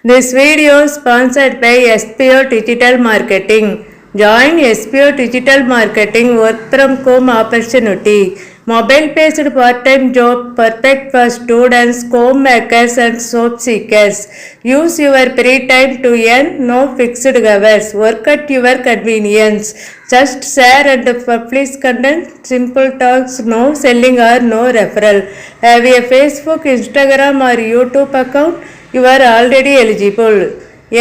This video is sponsored by SPO Digital Marketing. Join SPO Digital Marketing work from home opportunity. Mobile-based part-time job perfect for students, homemakers and soap seekers. Use your free time to earn, no fixed hours. Work at your convenience. Just share and publish content. Simple talks, no selling or no referral. Have a Facebook, Instagram or YouTube account? You are already eligible.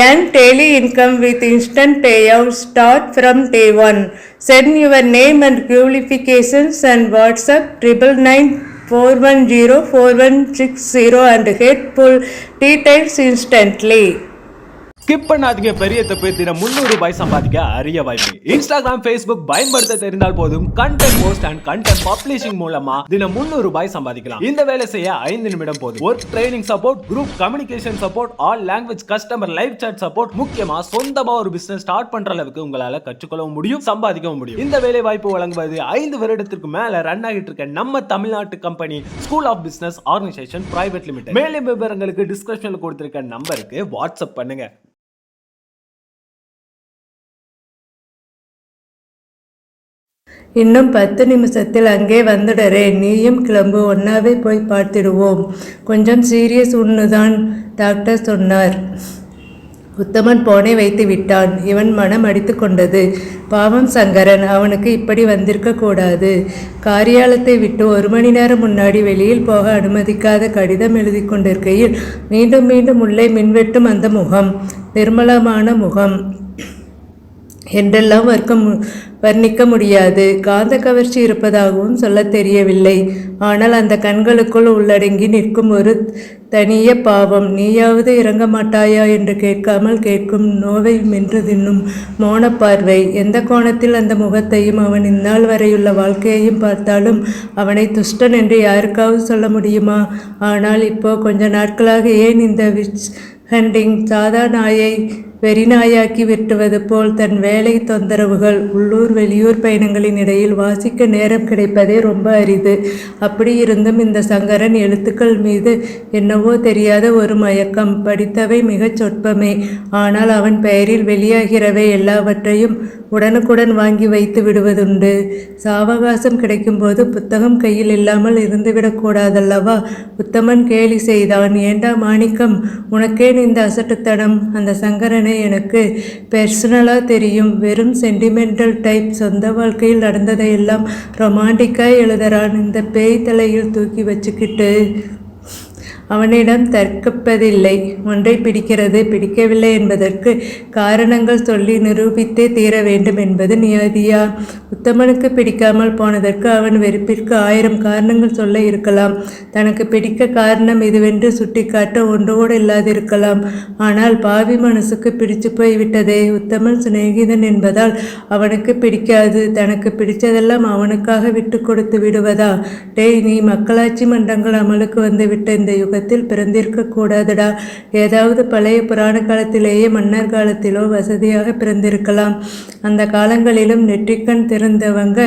Earn daily income with instant payouts. Start from day one. Send your name and qualifications and WhatsApp 999410460 and get full details instantly. Skip பண்ணாதீங்க, பெரிய தப்பு. தினம் 300 ரூபாய் சம்பாதிக்க அரிய வாய்ப்பு. Instagram, Facebook பயன்படுத்த தெரிந்தால் போதும். Content post and content publishing மூலமா தினம் 300 ரூபாய் சம்பாதிக்கலாம். இந்த வேலை செய்ய 5 நிமிடம் போதும். Work training support, group communication support, all language customer live chat support, முக்கியமா சொந்தமா ஒரு பிசினஸ் ஸ்டார்ட் பண்ற அளவுக்கு உங்களால கற்றுக்கொள்ளவும் முடியும், சம்பாதிக்கவும் முடியும். இந்த வேலை வாய்ப்பு வழங்குவது 5 வருடத்திற்கு மேல ரன் ஆகிட்டு இருக்க நம்ம தமிழ்நாட்டு company school of business organisation private limited. மேலும் விவரங்களுக்கு டிஸ்கிரிப்ஷன்ல கொடுத்திருக்க நம்பருக்கு வாட்ஸ்அப் பண்ணுங்க. இன்னும் 10 நிமிஷத்தில் அங்கே வந்துடுறேன், நீயும் கிளம்பு, ஒன்னாவே போய் பார்த்துடுவோம். கொஞ்சம் சீரியஸ் ஒன்றுதான் டாக்டர் சொன்னார். உத்தமன் போனை வைத்து விட்டான். இவன் மனம் அடித்து கொண்டது. பாவம் சங்கரன், அவனுக்கு இப்படி வந்திருக்க கூடாது. காரியாலயத்தை விட்டு 1 மணி நேரம் முன்னாடி வெளியில் போக அனுமதிக்காத கடிதம் எழுதி கொண்டிருக்கையில் மீண்டும் மீண்டும் உள்ளே மின்வெட்டும் அந்த முகம், நிர்மலமான முகம் என்றெல்லாம் வர்ணிக்க முடியாது. காந்த கவர்ச்சி இருப்பதாகவும் சொல்ல தெரியவில்லை. ஆனால் அந்த கண்களுக்குள் உள்ளடங்கி நிற்கும் ஒரு தனிய பாவம். நீயாவது இறங்க மாட்டாயா என்று கேட்காமல் கேட்கும், நோவை மென்று தின்னும் மௌனப்பார்வை. எந்த கோணத்தில் அந்த முகத்தையும் அவன் இந்நாள் வரையுள்ள வாழ்க்கையையும் பார்த்தாலும் அவனை துஷ்டன் என்று யாருக்காவது சொல்ல முடியுமா? ஆனால் இப்போ கொஞ்ச நாட்களாக ஏன் இந்த விச் ஹண்டிங், சாதா நாயை வெறிநாயாக்கி வெட்டுவது போல் தன் வேலை தொந்தரவுகள், உள்ளூர் வெளியூர் பயணங்களின் இடையில் வாசிக்க நேரம் கிடைப்பதே ரொம்ப அரிது. அப்படி இருந்தும் இந்த சங்கரன் எழுத்துக்கள் மீது என்னவோ தெரியாத ஒரு மயக்கம். படித்தவை மிகச் சொற்பமே. ஆனால் அவன் பெயரில் வெளியாகிறவை எல்லாவற்றையும் உடனுக்குடன் வாங்கி வைத்து விடுவதுண்டு. சாவகாசம் கிடைக்கும்போது புத்தகம் கையில் இல்லாமல் இருந்துவிடக்கூடாதல்லவா? உத்தமன் கேலி செய்தான். ஏண்டா மாணிக்கம், உனக்கேன் இந்த அசட்டுத்தனம்? அந்த சங்கரனை எனக்கு பெர்சனலாக தெரியும். வெறும் சென்டிமெண்டல் டைப். சொந்த வாழ்க்கையில் நடந்ததையெல்லாம் ரொமான்டிக்காக எழுதுறான். இந்த பேய் தலையில் தூக்கி வச்சுக்கிட்டு அவனிடம் தற்கப்பதில்லை. ஒன்றை பிடிக்கிறது, பிடிக்கவில்லை என்பதற்கு காரணங்கள் சொல்லி நிரூபித்தே தீர வேண்டும் என்பது நியதியா? உத்தமனுக்கு பிடிக்காமல் போனதற்கு அவன் வெறுப்பிற்கு 1000 காரணங்கள் சொல்ல இருக்கலாம். தனக்கு பிடிக்க காரணம் இதுவென்று சுட்டிக்காட்ட ஒன்று கூட இல்லாதிருக்கலாம். ஆனால் பாவி மனசுக்கு பிடிச்சு போய்விட்டதே. உத்தமன் சிநேகிதன் என்பதால் அவனுக்கு பிடிக்காது. தனக்கு பிடிச்சதெல்லாம் அவனுக்காக விட்டு கொடுத்து விடுவதா? டேய், நீ மக்களாட்சி மன்றங்கள் அமலுக்கு வந்துவிட்ட இந்த பிறந்திருக்க கூடாதுடா. ஏதாவது பழைய புராண காலத்திலேயே மன்னர் காலத்திலோ வசதியாக பிறந்திருக்கலாம். அந்த காலங்களிலும் நெற்றிக்கண் திறந்தவங்க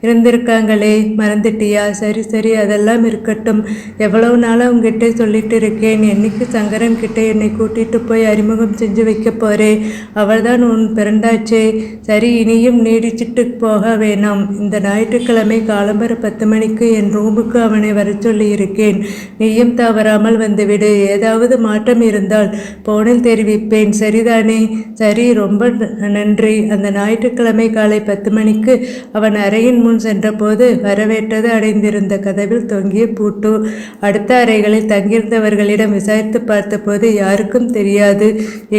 இருந்திருக்காங்களே, மறந்துட்டியா? சரி சரி, அதெல்லாம் இருக்கட்டும். எவ்வளவு நாளாக உங்ககிட்ட சொல்லிட்டு இருக்கேன். என்னைக்கு சங்கரன் கிட்ட என்னை கூட்டிட்டு போய் அறிமுகம் செஞ்சு வைக்க போறேன். அவள்தான் உன் பிறந்தாச்சே. சரி, இனியும் நீடிச்சிட்டு போக வேணாம். இந்த ஞாயிற்றுக்கிழமை காலம்பர 10 மணிக்கு என் ரூமுக்கு அவனை வர சொல்லி இருக்கேன். நீயும் தவறாமல் வந்துவிடு. ஏதாவது மாற்றம் இருந்தால் போனில் தெரிவிப்பேன். சரிதானே? சரி, ரொம்ப நன்றி. அந்த ஞாயிற்றுக்கிழமை காலை 10 மணிக்கு அவன் அறையின் முன் சென்றபோது வரவேற்றது அடைந்திருந்த கதவில் தொங்கிய பூட்டு. அடுத்த அறைகளில் தங்கியிருந்தவர்களிடம் விசாரித்து பார்த்தபோது யாருக்கும் தெரியாது.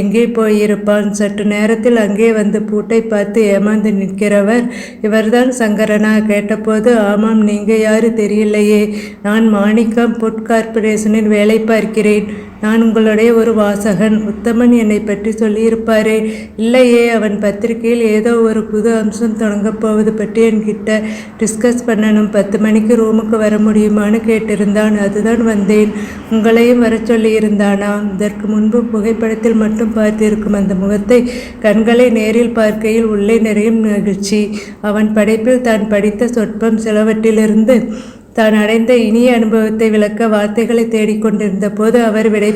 எங்கே போயிருப்பான்? சற்று நேரத்தில் அங்கே வந்து பூட்டை பார்த்து ஏமாந்து நிற்கிறவர் இவர்தான் சங்கரனா? கேட்டபோது, ஆமாம், நீங்க யாரு தெரியலையே. நான் மாணிக்கம் புட் கார்பரேஷனில் வேலை பார்க்கிறேன். நான் உங்களுடைய ஒரு வாசகன். உத்தமன் என்னை பற்றி சொல்லியிருப்பாரே. இல்லையே, அவன் பத்திரிகையில் ஏதோ ஒரு புது அம்சம் தொடங்கப் போவது பற்றி என்கிட்ட டிஸ்கஸ் பண்ணணும். 10 மணிக்கு ரூமுக்கு வர முடியுமான்னு கேட்டிருந்தான். அதுதான் வந்தேன். உங்களையும் வர சொல்லியிருந்தானா? இதற்கு முன்பு புகைப்படத்தில் மட்டும் பார்த்திருக்கும் அந்த முகத்தை கண்களை நேரில் பார்க்கையில் உள்ளே நிறையும் மகிழ்ச்சி. அவன் படைப்பில் தான் படித்த சொற்பம் சிலவற்றிலிருந்து தான் அடைந்த இனிய அனுபவத்தை விளக்க வார்த்தைகளை தேடிக்கொண்டிருந்த போது அவர் விடை